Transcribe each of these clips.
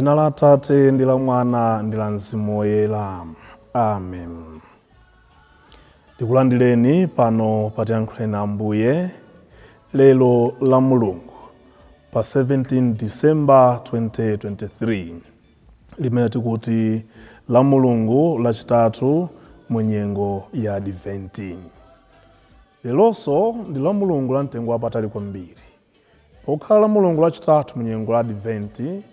Mdzina la Atate ndi la Mwana ndi la Mzimu Woyera. Amen. Tikulandireni pano patiyankhuleni Ambuye lero Lamulungu pa 17 December 2023 limene tikuti Lamulungu Lachitatu mu nyengo ya Adventi. Leronso ndi Lamulungu la mtengo wapatali kwambiri. Pokhala Lamulungu Lachitatu mu nyengo la Adventi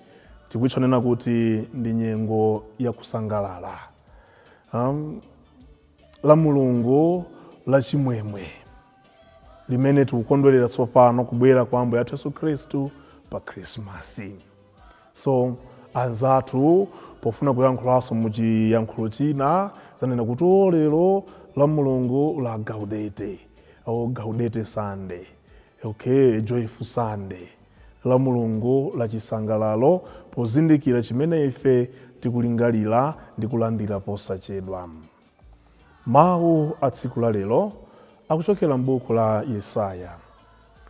tikuichonena kuti ndi nyengo ya kusangalala. Lamulungu la chimwemwe limene tikukondwerera tsopano kubwera kwa Ambuye athu Yesu Khristu pa Krismasi. So anzathu pofuna kuyankhulanso muchiyankhulo china zanena kuti lero Lamulungu la Gaudete au Gaudete Sunday, okay, Joyful Sunday, Lamulungu la chisangalalo pozindikira chimene ife tikulingalira ndi kulandira posachedwa. Mawu a tsiku la lero akuchokera m'buku la Yesaya.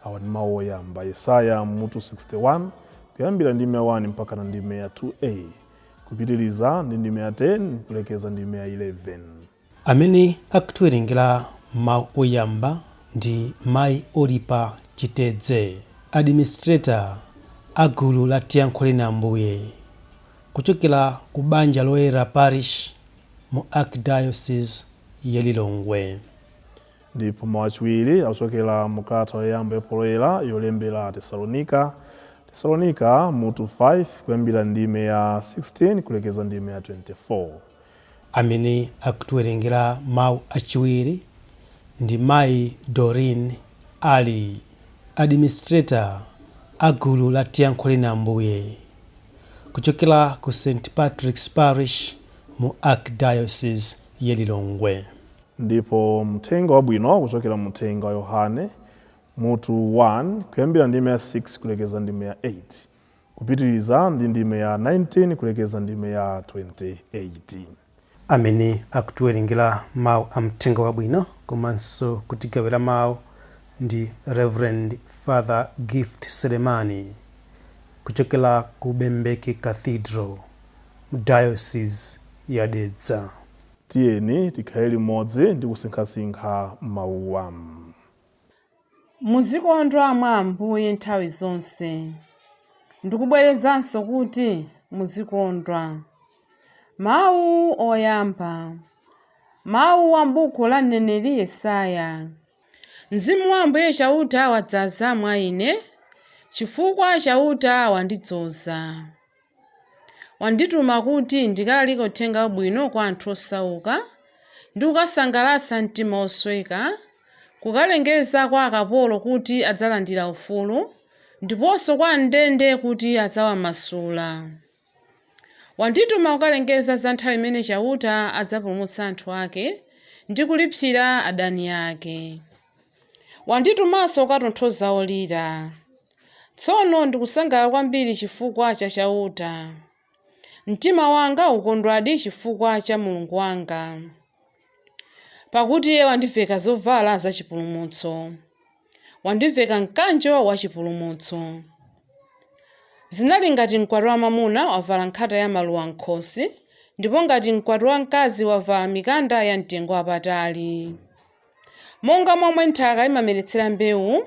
Awa ndi mawu oyamba, Yesaya mutu 61 kuyambira ndime ya 1 mpaka na ndime ya 2a, kupitiriza ndi ndime ya 10 kulekeza ndime ya 11. Amene akutiwerengera mawu oyamba ndi mayi Olipa Chitedze, administrator agulu la tiyankhuleni Ambuye, kuchokera ku banja loyera parish mu archdiocese ya Lilongwe. Ndipo mawu achiwiri akuchokera mu kalata yoyamba yopoloyera yolembera Tesalonika mutu 5 kuyambira ndime ya 16 kulekeza ndime ya 24. Amene akutiwerengera mawu achiwiri ndi mayi Doreen Ali, administrator agulu la tiyankhuleni Ambuye, kuchokera ku St. Patrick's Parish mu archdiocese ya Lilongwe. Ndipo mthenga wabwino kuchokera mthenga wa Yohane mutu 1 kuyambira ndime ya 6 kulekeza ndime ya 8, kupitiriza ndi ndime ya 19 kulekeza ndime ya 28. Amene akutiwerengera mawu a mthenga wabwino komanso kutigawira mawu ndi Reverend Father Gift Selemani, kuchokera ku Bembeke Cathedral mu diocese ya Dedza. Tiyeni tikhale limodzi ndi kusinkhasinkha mawuwa. Muzikondwa mwa Ambuye nthawi zonse. Ndikubwerezanso kuti muzikondwa. Mawu oyamba. Mawu a m'buku la mneneri Yesaya. Mzimu wa Ambuye chauta wadzaza mwa ine, chifukwa chauta wandidzoza. Wandituma kuti ndikalalike uthenga wabwino kwa anthu osauka, ndi kukasangalatsa mtima osweka, kukalengeza kwa akapolo kuti adzalandira ufulu, ndiponso kwa ndende kuti adzawamasula. Wandituma kukalengeza za nthawi imene chauta adzapulumutsa anthu ake ndi kulipsira adani ake. Wanditumanso kukatonthoza olira. Tsono ndikusangalala kwambiri chifukwa cha chauta. Mtima wanga ukondwadi chifukwa cha Mulungu wanga, pakuti iye wandiveka zovala zachipulumutso, wandiveka mkanjo wa chipulumutso. Zinali ngati mkwati wa mwamuna wavala nkhata ya maluwa m'khosi, ndipo ngati mkwati wa mkazi wavala mikanda ya mtengo wapatali. Monga momwe nthaka imameretsera mbewu,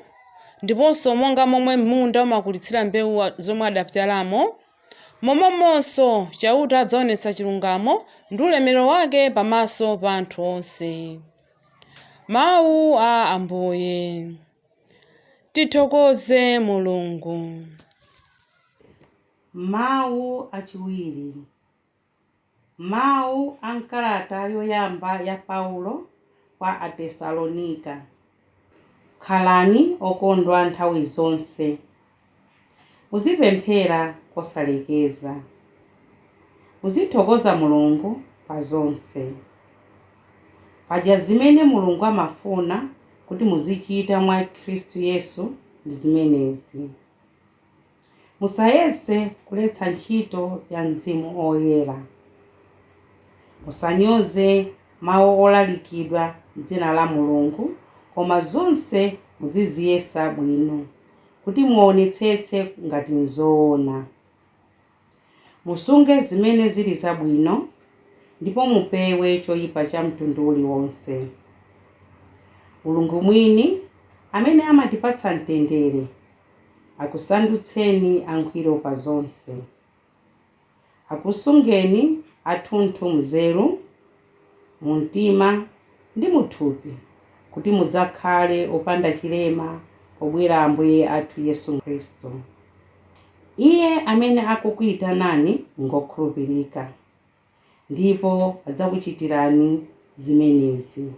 ndiponso monga momwe munda umakulitsira mbewu zomwe adapyalamo, momwemonso chauta adzaonetsa chilungamo ndi ulemerero wake pamaso pa anthu onse. Mawu a Ambuye. Tithokoze Mulungu. Mawu achiwiri. Mawu a kalata yoyamba ya Paulo kwa Atesalonika. Khalani okondwa nthawi zonse. Muzipemphera kosalekeza. Muzithokoza Mulungu pa zonse. Paja zimene Mulungu amafuna kuti muzichita mwa Khristu Yesu ndi zimenezi. Musayese kuletsa ntchito ya Mzimu Oyera. Musanyoze mawu olalikidwa m'dzina la Mulungu, koma zonse muziziyesa bwino, kuti muonetsetse ngati nzoona. musunge zimene zili zabwino ndipo mupewe choyipa cha mtundu uliwonse. Mulungu mwini amene amatipatsa mtendere akusandutseni angwiro pa zonse, akusungeni athunthu mzeru, mumtima ndi muthupi, kuti mudzakhale opanda chilema pobwera Ambuye athu Yesu Khristu. Iye amene akukuyitanani ngokhulupirika, ndipo adzakuchitirani zimenezi.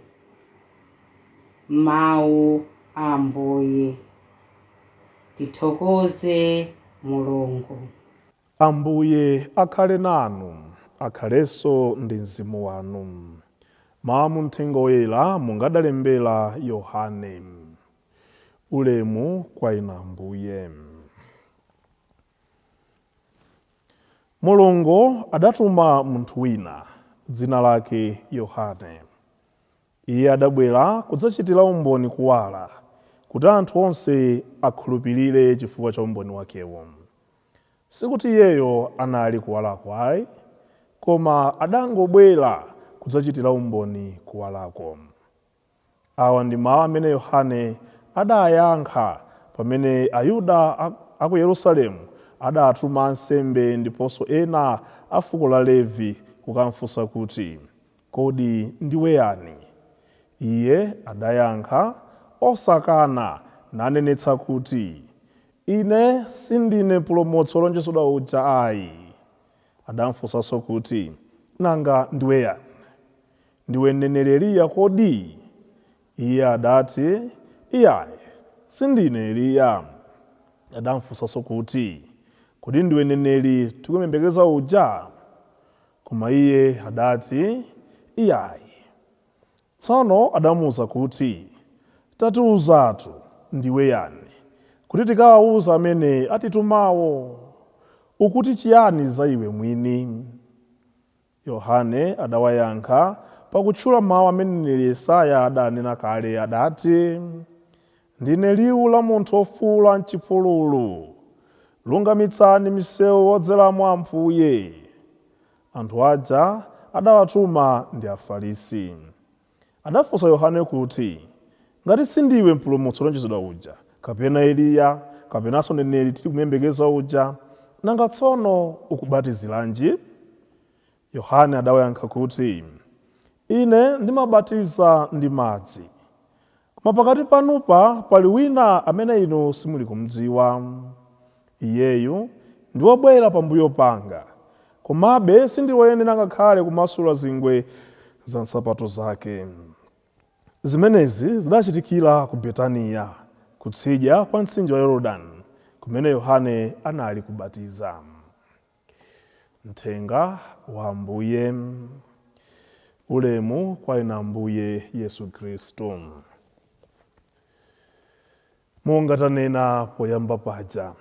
Mawu a Ambuye. Tithokoze Mulungu. Ambuye akhale nanu, akhalenso ndi mzimu wanu. Mawu muthenga woyera mungadalembera Yohane. Ulemu kwa inu Ambuye. Mulungu adatuma munthu wina, dzina lake Yohane. Iye adabwera kudzachitira umboni kuwala, kuti anthu onse akhulupirire chifukwa cha umboni wakewo. Sikuti iyeyo anali kuwalako ayi, koma adangobwera kudzachitira umboni kuwalako. Awa ndi mawu amene Yohane adayankha pamene Ayuda a ku Yerusalemu adatuma ansembe ndiponso ena a fuko la Levi kukamfunsa kuti, kodi ndiwe yani? Iye adayankha osakana nanenetsa kuti, ine sindine mpulumutsi wolonjezedwa uja ayi. Adamfunsanso kuti, nanga ndiwe yani? Ndiwe mneneri Eliya kodi? Iye adati, iyayi, sindine Eliya. Adamfunsanso kuti, kodi ndiwe mneneri tikumuyembekeza uja? Koma iye adati, iyayi. Tsono adamuwuza kuti, tatiwuzatu ndiwe yani, kuti tikawawuza amene atitumawo. Ukuti chiyani za iwe mwini? Yohane adawayankha pakutchula mawu amene mneneri Yesaya adanena kale, adati, ndine liwu la munthu ofuwula m'chipululu, lungamitsani misewu wodzeramo Ambuye. Anthu aja adawatuma ndi Afarisi. Adafunsa Yohane kuti, ngati sindiwe mpulumutsi wolonjezedwa uja, kapena Eliya, kapenanso mneneri tikumuyembekeza uja, nanga tsono ukubatiziranji? Yohane adawayankha kuti, ine ndimabatiza ndi madzi, koma pakati panupa pali wina amene inu simuli kumudziwa. Iyeyu ndi wobwera pambuyo panga, komabe sindiwoyenera ngakhale kumasula zingwe za nsapato zake. Zimenezi zidachitikira ku Betaniya, kutsidya kwa mtsinje wa Yorodani, kumene Yohane anali kubatiza. Mthenga wa Ambuye. Ulemu kwa inu Ambuye Yesu Khristu. Monga tanena poyamba paja,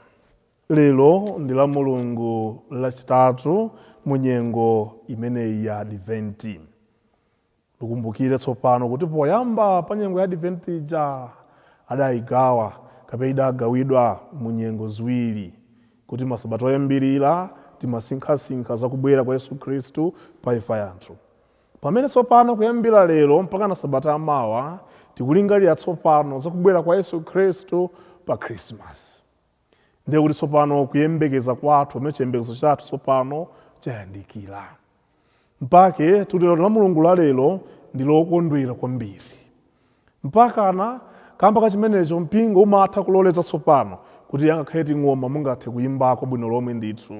lero ndi Lamulungu Lachitatu mu nyengo imeneyi ya Adventi. Tikumbukire tsopano kuti poyamba pa nyengo ya Adventi ija adayigawa kapena idagawidwa mu nyengo ziwiri, kuti masabata oyambirira timasinkhasinkha za kubwera kwa Yesu Khristu pa imfa yathu. Pamene tsopano kuyambira lero mpaka na sabata amawa tikulingalira tsopano za kubwera kwa Yesu Khristu pa Christmas. Ndiye kuti tsopano kuyembekeza kwathu pamene chiyembekezo chathu tsopano chayandikira. Mpake tutero la Mulungu la lero ndi lokondwera kwambiri. Mpakana kamba kachimenecho mpingo umatha kuloleza tsopano kuti yangakhale ng'oma mungathe kuyimbako bwino lomwe ndithu.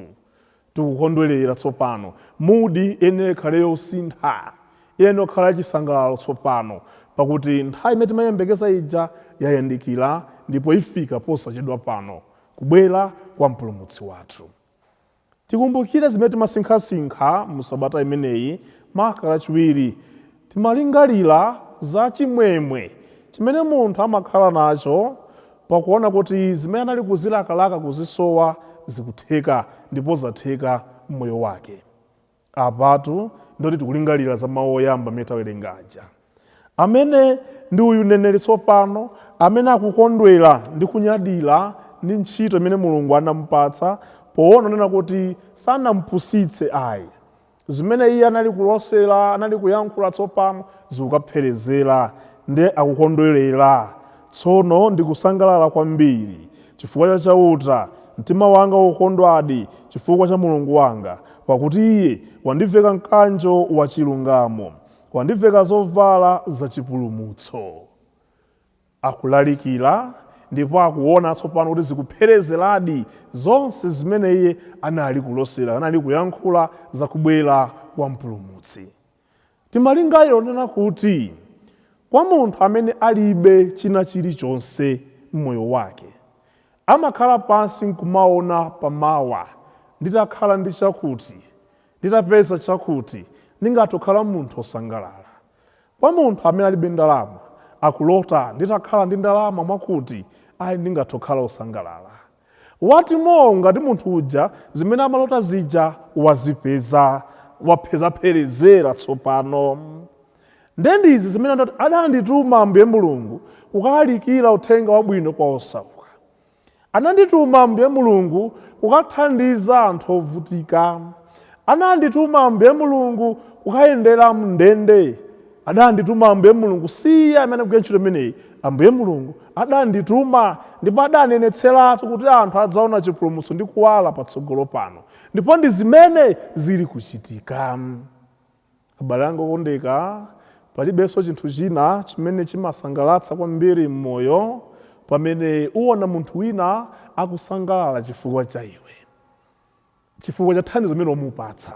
Tikukondwerera tsopano mudi ene khale yosintha, ene khala chisangalalo tsopano, pakuti nthawi imene timayembekeza ija yayandikira ndipo ifika posachedwa pano, kubwera kwa mpulumutsi wathu. Tikumbukire zimene timasinkhasinkha mu sabata imeneyi, maka lachiwiri timalingalira za chimwemwe chimene munthu amakhala nacho pakuona kuti zimene anali kuzilakalaka kuzisowa zikutheka ndipo zatheka mmoyo wake. Apatu ndoti tikulingalira za mawu oyamba amene tawerengaja, amene ndi uyu mneneri tsopano amene akukondwera ndi kunyadira ndi ntchito imene Mulungu anamupatsa poona nena kuti sanampusitse ayi. Zimene iye anali kulosera, anali kuyankhula tsopano zikukapherezera nde akukondwerera. Tsono ndikusangalala kwambiri chifukwa chauta, mtima wanga ukondwadi chifukwa cha Mulungu wanga, pakuti iye wandiveka mkanjo wa chilungamo, wandiveka zovala zachipulumutso. Akulalikira ndipo akuona tsopano kuti zikupherezeradi zonse zimene iye anali kulosera, anali kuyankhula za kubwera kwa mpulumutsi. Timalingaliro nena kuti kwa munthu amene alibe china chilichonse m'moyo wake, amakhala pansi nkumaona pamawa, nditakhala ndi chakuti, nditapeza chakuti, ndingatokhala munthu osangalala. Kwa munthu amene alibe ndalama, akulota nditakhala ndi ndalama mwakuti ayi ndingatokhala osangalala. Wati monga ndi munthu uja zimene amalota zija wazipeza, wapherezera tsopano. Ndendizi zimene adandituma Ambuye Mulungu kukalalikira uthenga wabwino kwa osauka. Anandituma Ambuye Mulungu kukathandiza anthu ovutika. Anandituma Ambuye Mulungu kukayendera mndende. Adandituma Ambuye Mulungu siya amene kugwira ntchito imeneyi. Ambuye Mulungu adandituma ndipo adanenetseratu kuti anthu adzaona chipulumutso ndi kuwala patsogolo pano. Ndipo ndi zimene zili kuchitika. Abale anga okondeka, palibenso chinthu china chimene chimasangalatsa kwambiri m'moyo pamene uwona munthu wina akusangalala chifukwa cha iwe, chifukwa cha thandizo limene wamupatsa.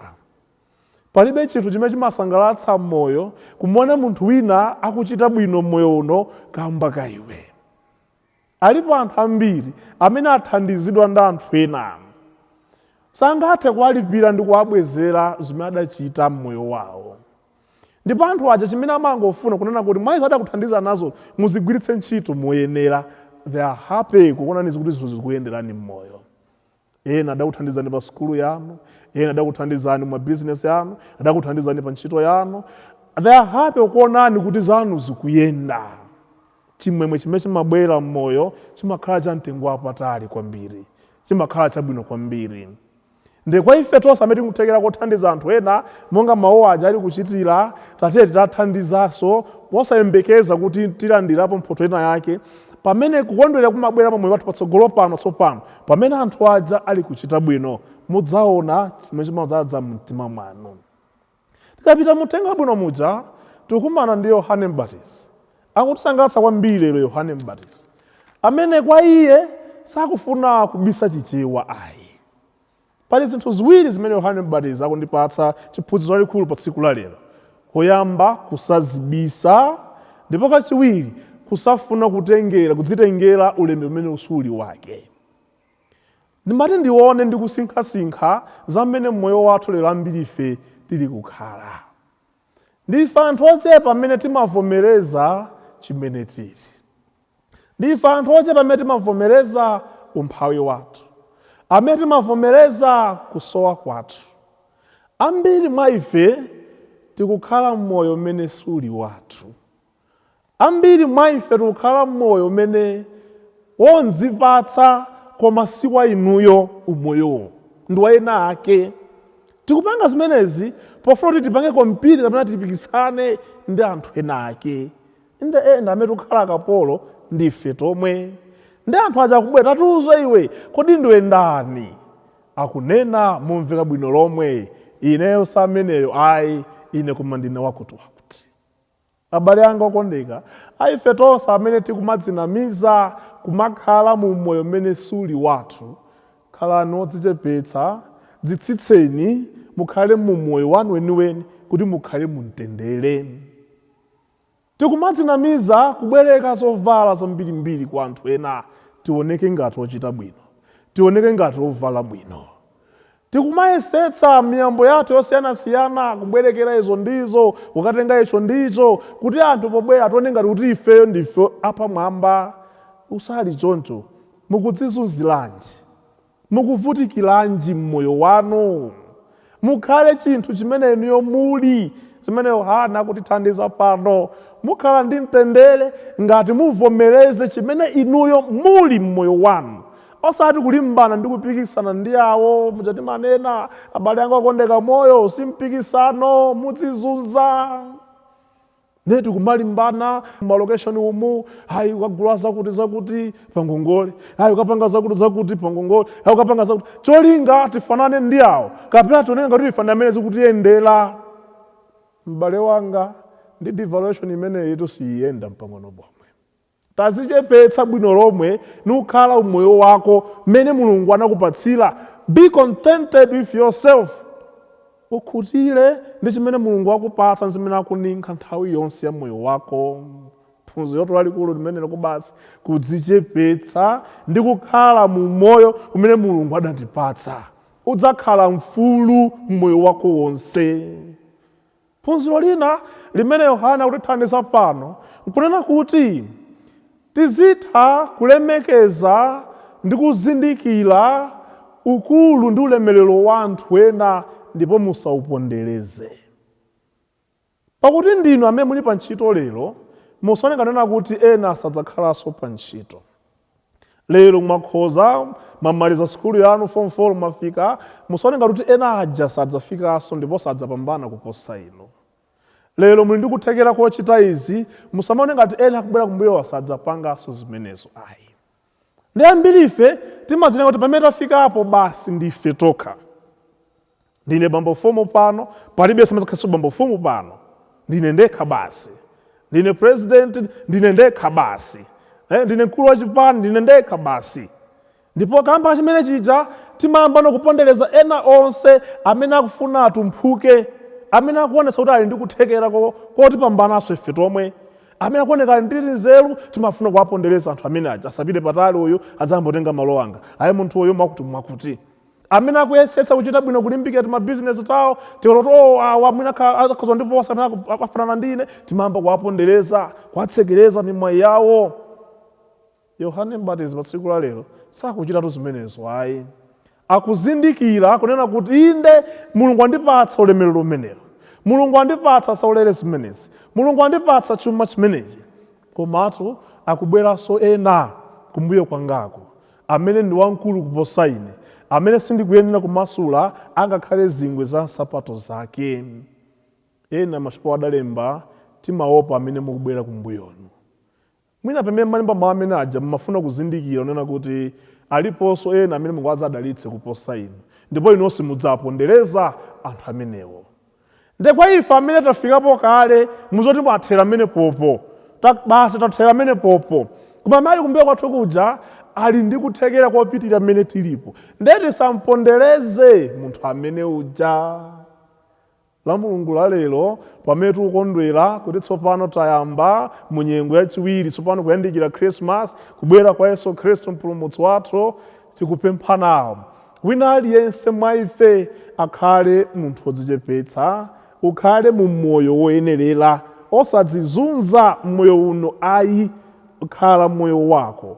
Palibe chinthu chimene chimasangalatsa m'moyo kumuona munthu wina akuchita bwino m'moyo uno kamba ka iwe. Alipo anthu ambiri amene athandizidwa ndi anthu ena, sangathe kuwalipira ndi kuwabwezera zimene adachita m'moyo wawo. Ndipo anthu aja chimene amangofuna kunena kuti mwayizo adakuthandiza nazo muzigwiritse ntchito moyenera. They are happy kukuonani kuti zinthu zikuyenderani m'moyo. Ena adakuthandizani pa sukulu yanu, ena adakuthandizani mu business yanu, adakuthandizani pa ntchito yanu. They are happy kukuonani kuti zanu zikuyenda. Chimwemwe chimene chimabwera m'moyo chimakhala cha mtengo wapatali kwambiri, chimakhala chabwino kwambiri. Ndi kwa ife tonse amene tikuthekera kuthandiza anthu ena monga mawu aja ali kuchitira, tatiye titathandizanso posayembekeza kuti tilandirapo mphotho ina yake, pamene kukondwera kumabwera moyo wathu patsogolo pano tsopano, pamene anthu aja ali kuchita bwino, mudzaona chimene chimadzaza mtima mwanu. Tikapita muthenga bwino muja, tikumana ndi Yohane Mbatizi. Akutisangalatsa kwambiri lero Yohane Mbatizi, amene kwa iye sakufuna kubisa chichewa ayi. Pali zinthu ziwiri zimene Yohane Mbatizi akundipatsa chiphunzitso lalikulu pa tsiku la lero. Koyamba, kusazibisa, ndipo kachiwiri kusafuna kudzitengera ulemu umene usuli wake. Ndimati ndione ndi kusinkhasinkha za mmene mmoyo wathu lero ambiri ife tili kukhala. Ndife anthu ochepa amene timavomereza chimene tili. Ndife anthu ochepa amene timavomereza umphawi wathu, amene timavomereza kusowa kwathu. Ambiri mwa ife tikukhala mmoyo umene suli wathu. Ambiri mwa ife tikukhala mmoyo umene wondzipatsa koma si wa inuyo umoyo, ndi wa ena ake. Tikupanga zimenezi pofuna kuti tipange kompiti kapena tipikisane ndi anthu ena ake. Inde ena amene tikukhala akapolo ndife tomwe. Ndi anthu aja akubwera, tatiuze iwe kodi ndiwe ndani? Akunena momveka bwino lomwe, ineyo sameneyo ayi, ine koma ndine wakuti wakuti. Abale anga okondeka, ife tonse amene tikumadzinamiza kumakhala mu moyo umene suli wathu, khalani odzichepetsa, dzitsitseni, mukhale mu moyo wanu weniweni kuti mukhale mumtendere. Tikumadzinamiza kubwereka zovala zambirimbiri kwa anthu ena, tioneke ngati ochita bwino, tioneke ngati ovala bwino. Tikumayesetsa miyambo yathu yosiyanasiyana kubwerekera izo ndizo, kukatenga icho ndicho, kuti anthu pobwera atione ngati kuti ifeyo ndife apamwamba. Usali choncho, mukudzizunziranji, mukuvutikiranji mmoyo wanu. Mukhale chinthu chimene inuyo muli, chimene Yohana akutithandiza pano. Mukhala ndi mtendere ngati muvomereze chimene inuyo muli mmoyo wanu. osati kulimbana ndi kupikisana ndi awo mujati manena abale anga akondeka moyo simpikisano mudzizunza neti kumalimbana malocation umu hayi ukagula zakuti pangongole hayi ukapanga zakuti pangongole hayi ukapanga zakuti cholinga tifanane ndi awo kapena tonenga kuti tifanane amene zikuti yendela mbale wanga ndi devaluation imene yetu siyenda mpang'ono pomwe tazichepetsa bwino lomwe nukhala umoyo wako mene Mulungu anakupatsira. Be contented with yourself. Ukhutire ndi chimene Mulungu akupatsa zimene akuninka nthawi yonse ya moyo wako. Phunziro lalikulu limene likubasi kudzichepetsa ndi kukhala mu moyo umene Mulungu adatipatsa. Udzakhala mfulu moyo wako wonse. Phunziro lina limene Yohana akutithandiza pano nkunena kuti tizitha kulemekeza ndi kuzindikira ukulu ndi ulemerero wa anthu ena ndipo musaupondereze. Pakuti ndinu amene muli pa ntchito lero musanenganena kuti ena sadzakhalanso pa ntchito. Lero mwakhoza mamaliza skulu yanu form 4 mafika musanenga kuti ena aja sadzafikanso ndipo sadzapambana kuposa inu. Lero muli ndi kuthekera kochita izi musamaone ngati ena akubwera kumbuyo sadzapanganso zimenezo ayi. Ndi ambiri ife timazinena kuti pamene tafikapo basi ndife tokha. Ndine bambo mfumu pano palibe samazakhaso bambo mfumu pano. Ndine ndekha basi. Ndine president ndine ndekha basi. Ndine mkulu wa chipani ndine ndekha basi. Ndipo kamba chimene chija timayamba nokupondereza ena onse amene akufuna atumphuke, amene akuonesa kuti ali ndi kuthekera koti pambanaso ife tomwe, amene akuoneka ndi nzeru timafuna kuwapondereza anthu amene aja asapite patali uyu adzambotenga malo anga. Ayi munthu uyu mwakuti amene akuyesetsa kuchita bwino kulimbikira ma business tawo tiwoloto awa mwina akhoza ndiposa amene afanana ndine timayamba kuwapondereza kuwatsekereza mimwayi yawo. Yohane Mbatizi pa tsiku la lero sakuchita zimenezo ayi. Akuzindikira kunena kuti inde Mulungu andipatsa ulemerero umenewo, Mulungu andipatsa saulere zimenezi, Mulungu andipatsa chuma chimenechi, komatu akubweranso ena kumbuyo kwangako amene ndi wamkulu kuposa ine, amene sindikuyenera kumasula angakhale zingwe za nsapato zake. Ena mashupa adalemba timaopa amene mukubwera kumbuyonu. Mwina pamene malemba mawu amene aja mmafuna kuzindikira unena kuti aliponso ena amene Mulungu adzadalitse kuposa inu, ndipo inonso mudzapondereza anthu amenewo. Ndekwa ife amene tafikapo kale muzoti mwathera amene popo basi tathera amene popo, koma mali kumbuyo kwathu kuja ali ndi kuthekera kopitirira amene tilipo, ndeti sampondereze munthu amene uja. Lamulungu la lero pamene tikukondwera kuti tsopano tayamba mu nyengo yachiwiri tsopano kuyandikira Christmas, kubwera kwa Yesu Khristu mpulumutsi wathu, tikupempha nawo wina aliyense mwa ife akhale munthu wodzichepetsa, ukhale mu moyo woyenerera osadzizunza moyo uno ayi, ukhala moyo wako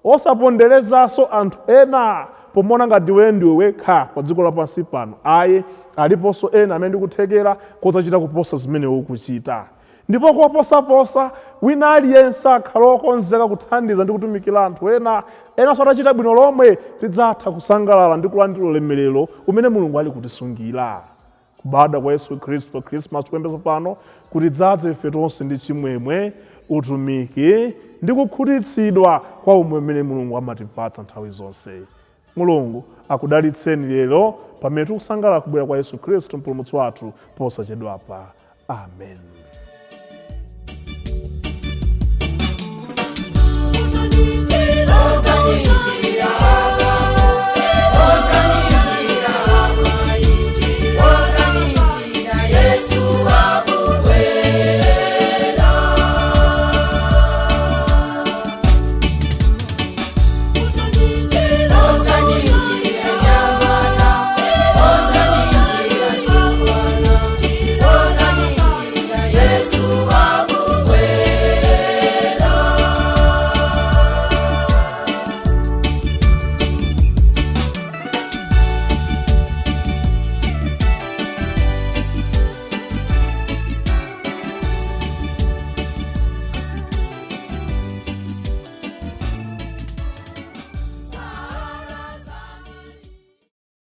osaponderezanso anthu ena pomona ngati iwe ndiwe wekha pa dziko lapansi pano ayi, aliponso ena amene ndikuthekera kozachita kuposa zimene ukuchita. Ndipo koposaposa wina aliyense akhale okonzeka kuthandiza ndi kutumikira anthu ena atachita bwino lomwe tidzatha kusangalala ndi kulandira ulemerero umene Mulungu ali kutisungira. Kubadwa kwa Yesu Khristu pa Christmas tikuyembekeza pano kuti dzadze ife tonse ndi chimwemwe, utumiki ndi kukhutitsidwa kwa umwe umene Mulungu amatipatsa nthawi zonse. Mulungu akudalitseni lero pamene tikusangalala kubwera kwa Yesu Khristu mpulumutsi wathu posachedwapa. Amen. Thank you.